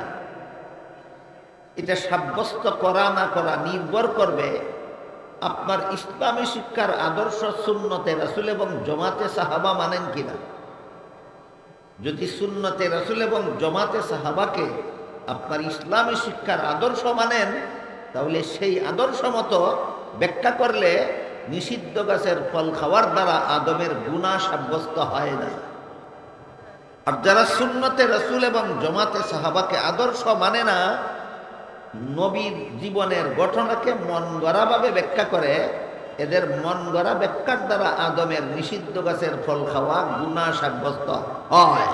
এটা সাব্যস্ত করা না করা নির্ভর করবে আপনার ইসলামী শিক্ষার আদর্শ সুন্নতে রাসূল এবং জমাতে সাহাবা মানেন কিনা। যদি সুন্নতে রাসূল এবং জমাতে সাহাবাকে আপনার ইসলামী শিক্ষার আদর্শ মানেন, তাহলে সেই আদর্শ মতো ব্যাখ্যা করলে নিষিদ্ধ গাছের ফল খাওয়ার দ্বারা আদমের গুনাহ সাব্যস্ত হয় না। আর যারা সুন্নতে রাসূল এবং জমাতে সাহাবাকে আদর্শ মানে না, নবীর জীবনের ঘটনাকে মন গড়াভাবে ব্যাখ্যা করে, এদের মন গড়া ব্যাখ্যার দ্বারা আদমের নিষিদ্ধ গাছের ফল খাওয়া গুনাহ সাব্যস্ত হয়।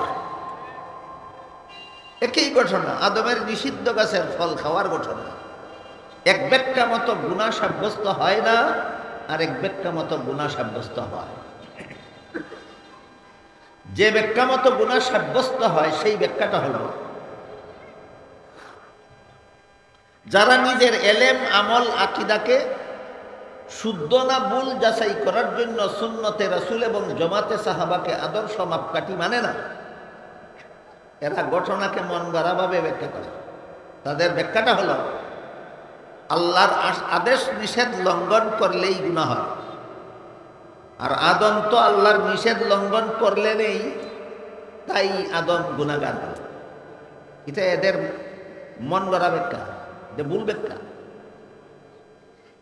একই ঘটনা, আদমের নিষিদ্ধ গাছের ফল খাওয়ার ঘটনা এক ব্যাখ্যা মতো গুনাহ সাব্যস্ত হয় না, আর এক ব্যাখ্যা মতো গুনাহ সাব্যস্ত হয়। যে ব্যাখ্যা মতো গুনাহ সাব্যস্ত হয় সেই ব্যাখ্যাটা হলো, যারা নিজের এলেম আমল আকিদাকে শুদ্ধ না ভুল যাচাই করার জন্য সুন্নতে রাসূল এবং জমাতে সাহাবাকে আদর্শ মাপকাঠি মানে না, এরা ঘটনাকে মন গড়াভাবে ব্যাখ্যা করে। তাদের ব্যাখ্যাটা হলো আল্লাহর আদেশ নিষেধ লঙ্ঘন করলেই গুনাহ হয়, আর আদম তো আল্লাহর নিষেধ লঙ্ঘন করলেনই, তাই আদম গুনাহগার হল। এটা এদের মন গড়া ব্যাখ্যা, যে ভুল ব্যাখ্যা।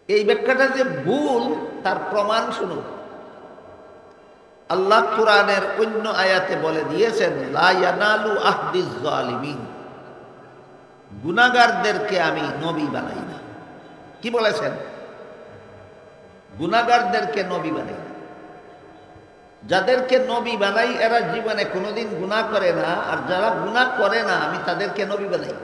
এই ব্যাখ্যাটা যে ভুল তার প্রমাণ শুনুন। আল্লাহ কোরআনের অন্য আয়াতে বলে দিয়েছেন, লা ইয়ানালু আহদিজ জালিমিন, গুনাহগারদেরকে আমি নবী বানাই না। কি বলেছেন? গুনাহগারদেরকে নবী বানাই না। যাদেরকে নবী বানাই এরা জীবনে কোনোদিন গুনাহ করে না, আর যারা গুনাহ করে না আমি তাদেরকে নবী বানাই।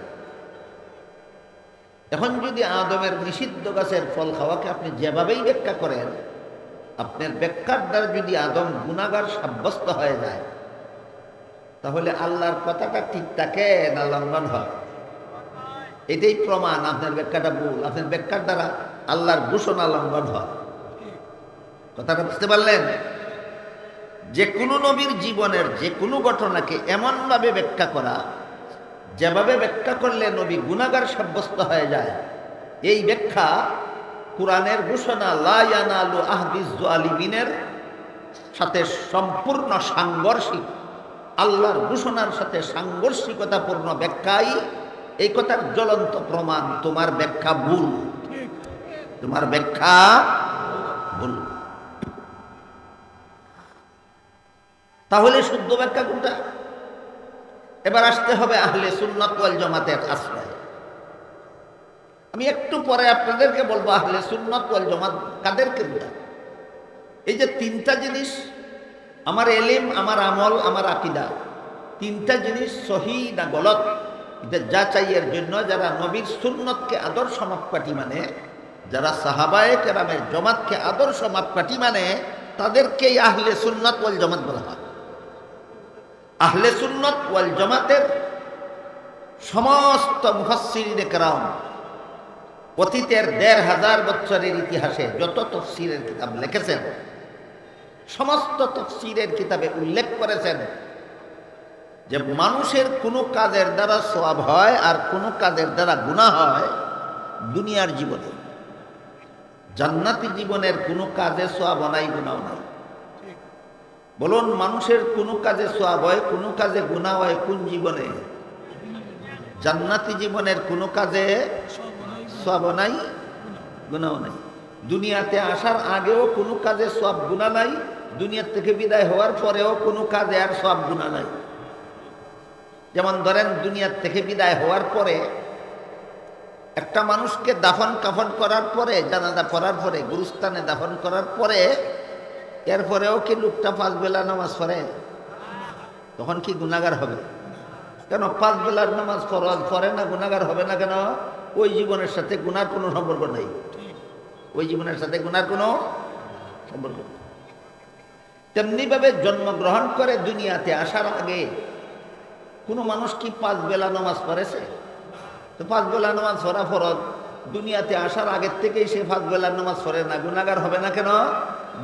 এখন যদি আদমের নিষিদ্ধ গাছের ফল খাওয়াকে আপনি যেভাবেই ব্যাখ্যা করেন, আপনার ব্যাখ্যার দ্বারা যদি আদম গুনাহগার সাব্যস্ত হয়ে যায়, তাহলে আল্লাহর কথাটা ঠিক থাকে না লঙ্ঘন হয়? এটাই প্রমাণ আপনার ব্যাখ্যাটা ভুল। আপনার ব্যাখ্যার দ্বারা আল্লাহর ঘোষণা লঙ্ঘন হয়। কথাটা বুঝতে পারলেন? যে কোনো নবীর জীবনের যে কোনো ঘটনাকে এমনভাবে ব্যাখ্যা করা, যেভাবে ব্যাখ্যা করলে নবী গুনাহগার সাব্যস্ত হয়ে যায়, এই ব্যাখ্যা কোরআনের ঘোষণা লা ইয়ানালু আহদিজ জালিমিনের সাথে সম্পূর্ণ সাংঘর্ষিক। আল্লাহর ঘোষণার সাথে সাংঘর্ষিকতাপূর্ণ ব্যাখ্যাই এই কথার জ্বলন্ত প্রমাণ। তোমার ব্যাখ্যা ভুল, তোমার ব্যাখ্যা ভুল। তাহলে শুদ্ধ ব্যাখ্যা কোনটা? এবার আসতে হবে আহলে সুন্নাত ওয়াল জামাতের আশ্রয়। আমি একটু পরে আপনাদেরকে বলবো আহলে সুন্নাত ওয়াল জামাত কাদেরকে বোঝায়। এই যে তিনটা জিনিস, আমার এলিম, আমার আমল, আমার আকীদা, তিনটা জিনিস সহিহ না গলত, এটা যাচাইয়ের জন্য যারা নবীর সুন্নতকে আদর্শ মাপকাঠি মানে, যারা সাহাবায়ে কেরামের জামাতকে আদর্শ মাপকাঠি মানে, তাদেরকেই আহলে সুন্নাত ওয়াল জামাত বলা হয়। আহলে সুন্নাত ওয়াল জামাতের সমস্ত মুফাসসিরিনে কেরাম অতীতের ১৫০০ বছরের ইতিহাসে যত তাফসীরের কিতাব লিখেছেন, সমস্ত তাফসীরের কিতাবে উল্লেখ করেছেন যে মানুষের কোনো কাজের দ্বারা সওয়াব হয় আর কোনো কাজের দ্বারা গুনাহ হয় দুনিয়ার জীবনে। জান্নাতি জীবনের কোনো কাজে সওয়াব নাই, গুনাহ নাই। বলুন, মানুষের কোনো কাজে সওয়াব হয়, কোনো কাজে গুনাহ হয় কোন জীবনে? জান্নাতি জীবনের কোনো কাজে সওয়াব নাই, গুনাহ নাই। দুনিয়াতে আসার আগেও কোনো কাজে সওয়াব গুনাহ নাই, দুনিয়া থেকে বিদায় হওয়ার পরেও কোনো কাজে আর সওয়াব গুনাহ নাই। যেমন ধরেন, দুনিয়ার থেকে বিদায় হওয়ার পরে একটা মানুষকে দাফন কাফন করার পরে, জানাজা পড়ার পরে, গুরুস্থানে দাফন করার পরে, এরপরেও কি লোকটা 5 বেলা নামাজ পড়ে? তখন কি গুনাহগার হবে? কেন 5 বেলার নামাজ পড়ে না, গুনাহগার হবে না কেন? ওই জীবনের সাথে গুনার কোনো সম্পর্ক নেই। ওই জীবনের সাথে গুনার কোনো সম্পর্ক নেই। তেমনিভাবে জন্মগ্রহণ করে দুনিয়াতে আসার আগে কোনো মানুষ কি 5 বেলা নামাজ পড়েছে? তো 5 বেলা নামাজ পড়া ফরজ, দুনিয়াতে আসার আগের থেকেই সে 5 বেলা নামাজ পড়ে না, গুনাহগার হবে না কেন?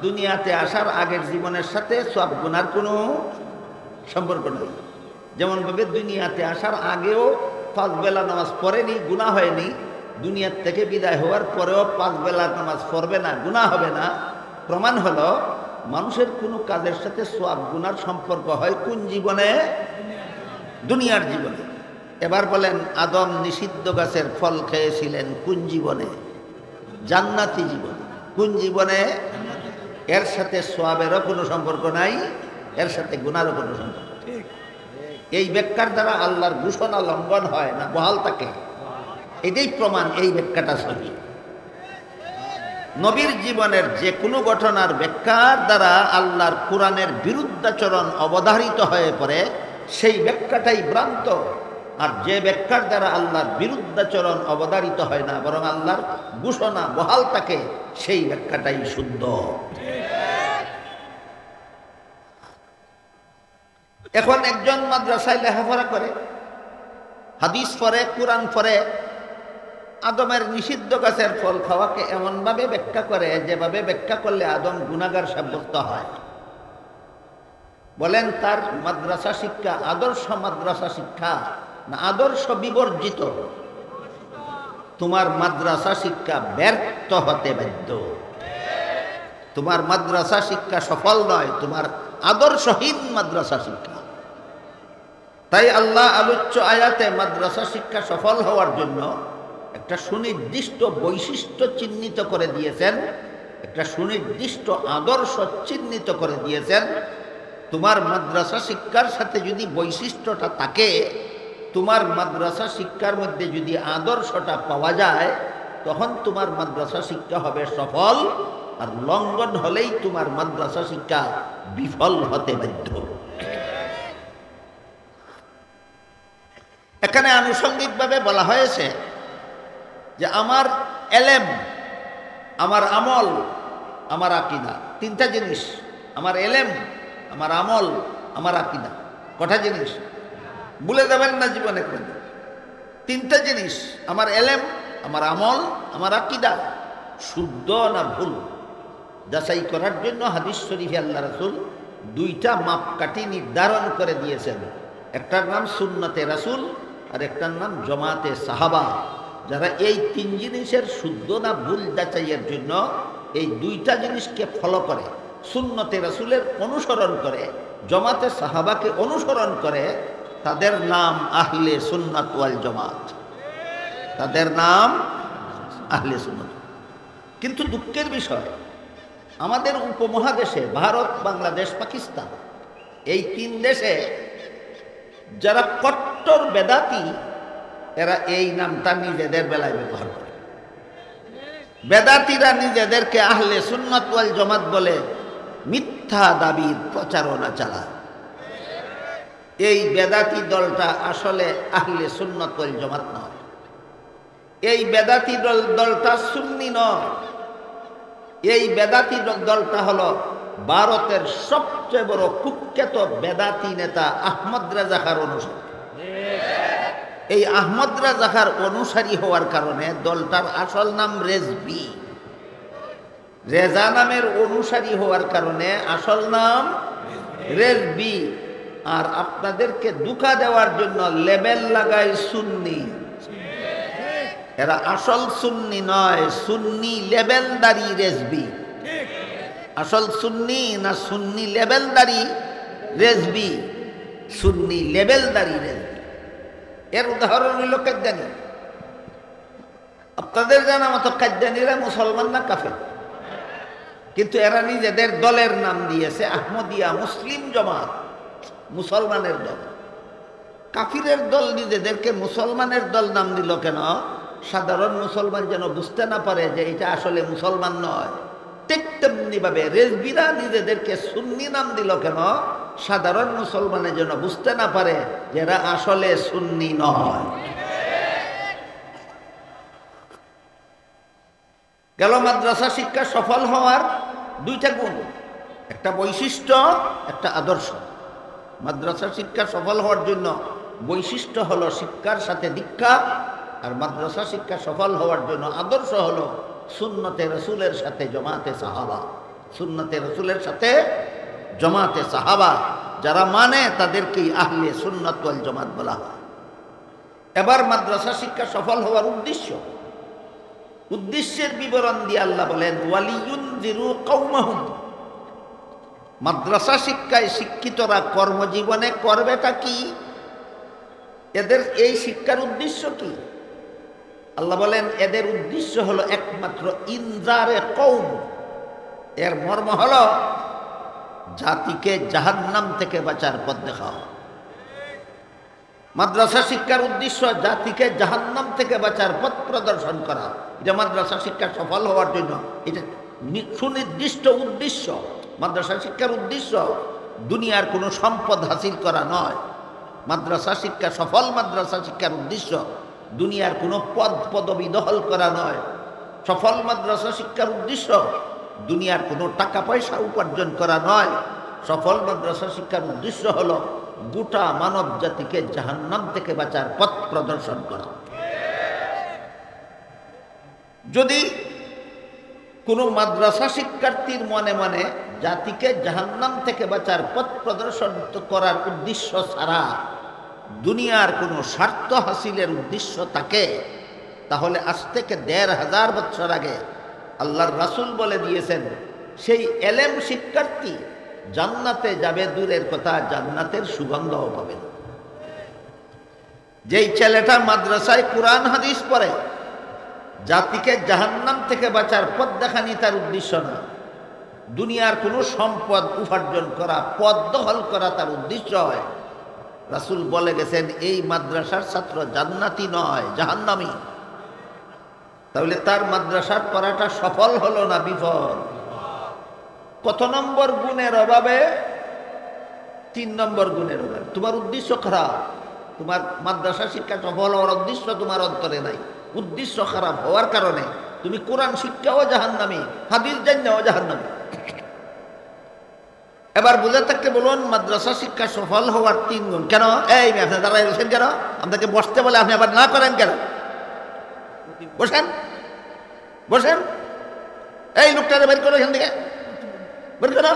দুনিয়াতে আসার আগের জীবনের সাথে সব গুনার কোনো সম্পর্ক নেই। যেমনভাবে দুনিয়াতে আসার আগেও 5 বেলা নামাজ পড়েনি, গুনাহ হয়নি, দুনিয়ার থেকে বিদায় হওয়ার পরেও 5 বেলার নামাজ পড়বে না, গুনাহ হবে না। প্রমাণ হলো মানুষের কোনো কাজের সাথে সওয়াব গুনার সম্পর্ক হয় কোন জীবনে? দুনিয়ার জীবনে। এবার বলেন, আদম নিষিদ্ধ গাছের ফল খেয়েছিলেন কোন জীবনে? জান্নাতি জীবনে। কোন জীবনে? এর সাথে সওয়াবেরও কোনো সম্পর্ক নাই, এর সাথে গুনারও কোনো সম্পর্ক। এই ব্যাখ্যার দ্বারা আল্লাহর ঘোষণা লঙ্ঘন হয় না, বহাল থাকে। এটাই প্রমাণ এই ব্যাখ্যাটা সঠিক। নবীর জীবনের যে কোনো ঘটনার ব্যাখ্যার দ্বারা আল্লাহর কোরআনের বিরুদ্ধাচরণ অবধারিত হয়ে পড়ে, সেই ব্যাখ্যাটাই ভ্রান্ত। আর যে ব্যাখ্যার দ্বারা আল্লাহর বিরুদ্ধাচরণ অবধারিত হয় না, বরং আল্লাহর ঘোষণা বহাল থাকে, সেই ব্যাখ্যাটাই শুদ্ধ। এখন একজন মাদ্রাসায় লেখাপড়া করে, হাদিস পড়ে, কোরআন পড়ে, আদমের নিষিদ্ধ গাছের ফল খাওয়াকে এমনভাবে ব্যাখ্যা করে যেভাবে ব্যাখ্যা করলে আদম গুনাহগার সাব্যস্ত হয়। বলেন, তার মাদ্রাসা শিক্ষা আদর্শ মাদ্রাসা শিক্ষা না আদর্শ বিবর্জিত? তোমার মাদ্রাসা শিক্ষা ব্যর্থ হতে বাধ্য। তোমার মাদ্রাসা শিক্ষা সফল নয়, তোমার আদর্শহীন মাদ্রাসা শিক্ষা। তাই আল্লাহ আলোচ্য আয়াতে মাদ্রাসা শিক্ষা সফল হওয়ার জন্য একটা সুনির্দিষ্ট বৈশিষ্ট্য চিহ্নিত করে দিয়েছেন, একটা সুনির্দিষ্ট আদর্শ চিহ্নিত করে দিয়েছেন। তোমার মাদ্রাসা শিক্ষার সাথে যদি বৈশিষ্ট্যটা থাকে, তোমার মাদ্রাসা শিক্ষার মধ্যে যদি আদর্শটা পাওয়া যায়, তখন তোমার মাদ্রাসা শিক্ষা হবে সফল। আর লঙ্ঘন হলেই তোমার মাদ্রাসা শিক্ষা বিফল হতে বাধ্য। এখানে আনুষঙ্গিকভাবে বলা হয়েছে যে আমার এলেম, আমার আমল, আমার আকিদা, 3টা জিনিস। আমার এলেম, আমার আমল, আমার আকিদা, কটা জিনিস? ভুলে যাবেন না জীবনে কোনো। 3টা জিনিস, আমার এলেম, আমার আমল, আমার আকিদা, শুদ্ধ না ভুল যাচাই করার জন্য হাদিস শরীফে আল্লাহ রাসূল 2টা মাপকাঠি নির্ধারণ করে দিয়েছেন। একটার নাম সুন্নতে রাসূল আর একটার নাম জমাতে সাহাবা। যারা এই 3 জিনিসের শুদ্ধ না ভুল যাচাইয়ের জন্য এই 2টা জিনিসকে ফলো করে, সুন্নতে রাসূলের অনুসরণ করে, জমাতে সাহাবাকে অনুসরণ করে, তাদের নাম আহলে সুন্নাত ওয়াল জামাত। তাদের নাম আহলে সুন্নাত। কিন্তু দুঃখের বিষয়, আমাদের উপমহাদেশে ভারত, বাংলাদেশ, পাকিস্তান, এই 3 দেশে যারা কট্টর বেদাতি, এরা এই নামটা নিজেদের বেলায় ব্যবহার করে। বেদাতিরা নিজেদেরকে আহলে সুন্নাত ওয়াল জামাত বলে মিথ্যা দাবির প্রচারণা চালায়। এই বেদাতি দলটা আসলে আহলে সুন্নাত ওয়াল জামাত নয়। এই বেদাতি দলটা সুন্নি নয়। এই বেদাতি দলটা হলো ভারতের সবচেয়ে বড় কুখ্যাত বেদাতি নেতা আহমদ রেজা খাঁর অনুসারী। এই আহমদ রেজা খাঁর অনুসারী হওয়ার কারণে দলটার আসল নাম রেজবি। রেজা নামের অনুসারী হওয়ার কারণে আসল নাম রেজবি। আর আপনাদেরকে ধোঁকা দেওয়ার জন্য লেবেল লাগায় সুন্নি। এরা আসল সুন্নি নয়, সুন্নি লেবেলদারি রেজবি। আসল সুন্নি না সুন্নি লেবেলদারি রেজবি? সুন্নি লেবেলদারি রেজবি। এর উদাহরণ হইল কাদ্যানি। আপনাদের জানা মতো কাদ্যানিরা মুসলমান না কাফের? কিন্তু এরা নিজেদের দলের নাম দিয়েছে আহমদিয়া মুসলিম জামাত, মুসলমানের দল। কাফিরের দল নিজেদেরকে মুসলমানের দল নাম দিল কেন? সাধারণ মুসলমান যেন বুঝতে না পারে যে এটা আসলে মুসলমান নয়। ঠিক তেমনি ভাবে রেজবিরা নিজেদেরকে সুন্নি নাম দিল কেন? সাধারণ মুসলমানের যেন বুঝতে না পারে যে এরা আসলে সুন্নি নয়। গেল মাদ্রাসা শিক্ষা সফল হওয়ার দুইটা গুণ, একটা বৈশিষ্ট্য, একটা আদর্শ। মাদ্রাসা শিক্ষা সফল হওয়ার জন্য বৈশিষ্ট্য হলো শিক্ষার সাথে দীক্ষা, আর মাদ্রাসা শিক্ষা সফল হওয়ার জন্য আদর্শ হলো সুন্নতে রসুলের সাথে জমাতে সাহাবা। সুন্নতে রসুলের সাথে জমাতে সাহাবা যারা মানে তাদেরকেই আহলে সুন্নাত ওয়াল জামাত বলা হয়। এবার মাদ্রাসা শিক্ষা সফল হওয়ার উদ্দেশ্যের বিবরণ দিয়ে আল্লাহ বলেন ওয়ালিয়ুনজিরু কওমাহুম। মাদ্রাসা শিক্ষায় শিক্ষিতরা কর্মজীবনে করবেটা কি, এদের এই শিক্ষার উদ্দেশ্য কি? আল্লাহ বলেন এদের উদ্দেশ্য হলো একমাত্র ইনজারে কওম। এর মর্ম হলো জাতিকে জাহান্নাম থেকে বাঁচার পথ দেখাও। মাদ্রাসা শিক্ষার উদ্দেশ্য জাতিকে জাহান্নাম থেকে বাঁচার পথ প্রদর্শন করা। এটা মাদ্রাসা শিক্ষা সফল হওয়ার জন্য এটা সুনির্দিষ্ট উদ্দেশ্য। মাদ্রাসা শিক্ষার উদ্দেশ্য দুনিয়ার কোনো সম্পদ হাসিল করা নয়। মাদ্রাসা শিক্ষা সফল মাদ্রাসা শিক্ষার উদ্দেশ্য দুনিয়ার কোনো পদ পদবি দখল করা নয়। সফল মাদ্রাসা শিক্ষার উদ্দেশ্য দুনিয়ার কোনো টাকা পয়সা উপার্জন করা নয়। সফল মাদ্রাসা শিক্ষার উদ্দেশ্য হলো গোটা মানব জাতিকে জাহান্নাম থেকে বাঁচার পথ প্রদর্শন করা। যদি কোনো মাদ্রাসা শিক্ষার্থীর মনে মনে জাতিকে জাহান্নাম থেকে বাঁচার পথ প্রদর্শন করার উদ্দেশ্য ছাড়া দুনিয়ার কোনো স্বার্থ হাসিলের উদ্দেশ্য থাকে, তাহলে আজ থেকে ১৫০০ বছর আগে আল্লাহর রাসূল বলে দিয়েছেন সেই এলেম শিক্ষার্থী জান্নাতে যাবে দূরের কথা, জান্নাতের সুগন্ধও পাবে না। যেই ছেলেটা মাদ্রাসায় কোরআন হাদিস পড়ে জাতিকে জাহান্নাম থেকে বাঁচার পথ দেখানি তার উদ্দেশ্য না, দুনিয়ার কোনো সম্পদ উপার্জন করা, পদ দখল করা তার উদ্দেশ্য হয়, রাসূল বলে গেছেন এই মাদ্রাসার ছাত্র জান্নাতি নয়, জাহান্নামী। তাহলে তার মাদ্রাসার পড়াটা সফল হলো না বিফল? কত নম্বর গুণের অভাবে? ৩ নম্বর গুণের অভাবে। তোমার উদ্দেশ্য খারাপ, তোমার মাদ্রাসা শিক্ষা সফল হওয়ার উদ্দেশ্য তোমার অন্তরে নাই। উদ্দেশ্য খারাপ হওয়ার কারণে তুমি কোরআন শিক্ষাও জাহান্নামী, হাদিস জান্নাও জাহান্নামী। এবার বুঝে থাকতে বলুন মাদ্রাসা শিক্ষা সফল হওয়ার ৩ গুণ। কেন এই আপনি দাঁড়াই রয়েছেন কেন? আপনাকে বসতে বলে আপনি আবার না করেন কেন? বসেন বসেন, এই লোকটারে বের করো এখান থেকে, বের করো।